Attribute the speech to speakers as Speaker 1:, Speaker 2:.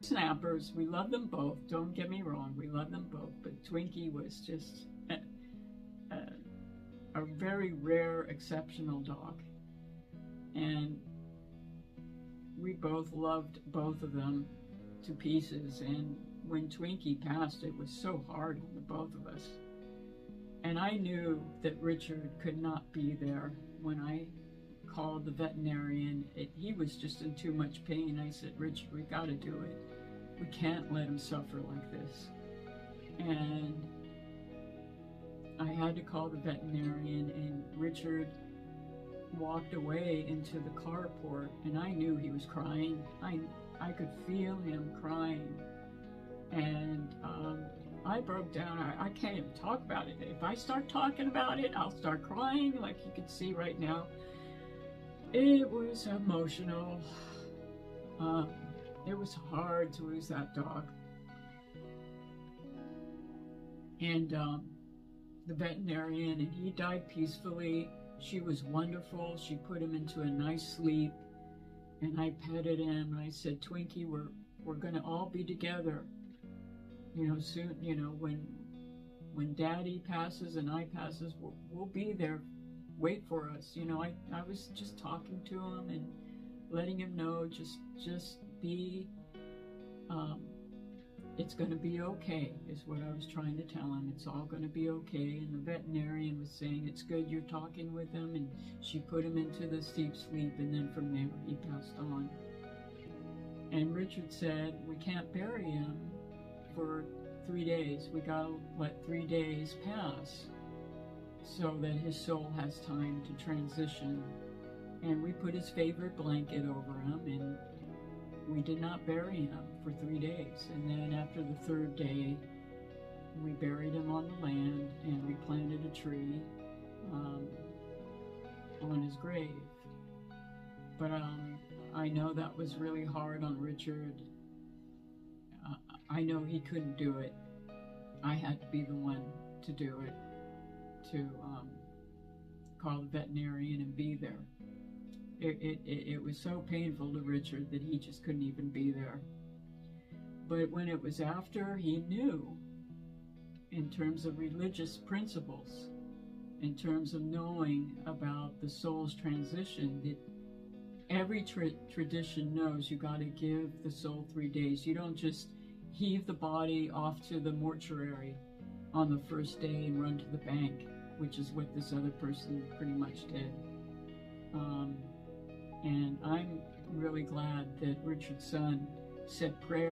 Speaker 1: Snappers, we love them both, don't get me wrong, we love them both, but Twinkie was just a, a very rare, exceptional dog. And we both loved both of them to pieces. And when Twinkie passed, it was so hard on the both of us. And I knew that Richard could not be there when I called the veterinarian. He was just in too much pain. I said, Richard, we got to do it. We can't let him suffer like this. And I had to call the veterinarian, and Richard walked away into the carport, and I knew he was crying. I could feel him crying. And I broke down. I can't even talk about it. If I start talking about it, I'll start crying, like you can see right now. It was emotional. It was hard to lose that dog. And the veterinarian, and he died peacefully. She was wonderful. She put him into a nice sleep, and I petted him, and I said, Twinkie, we're gonna all be together, you know, soon. You know, when Daddy passes and I passes, we'll be there. Wait for us. You know, I was just talking to him and letting him know, just be, it's going to be okay, is what I was trying to tell him. It's all going to be okay. And the veterinarian was saying, it's good you're talking with him. And she put him into the deep sleep, and then from there he passed on. And Richard said, we can't bury him for 3 days. We got to let 3 days pass so that his soul has time to transition. And we put his favorite blanket over him, and we did not bury him for 3 days. And then after the 3rd day, we buried him on the land, and we planted a tree on his grave. But I know that was really hard on Richard. I know he couldn't do it. I had to be the one to do it, to call the veterinarian and be there. It was so painful to Richard that he just couldn't even be there. But when it was after, he knew, in terms of religious principles, in terms of knowing about the soul's transition, that every tradition knows you got to give the soul 3 days. You don't just heave the body off to the mortuary on the 1st day and run to the bank, which is what this other person pretty much did. And I'm really glad that Richard's son said prayer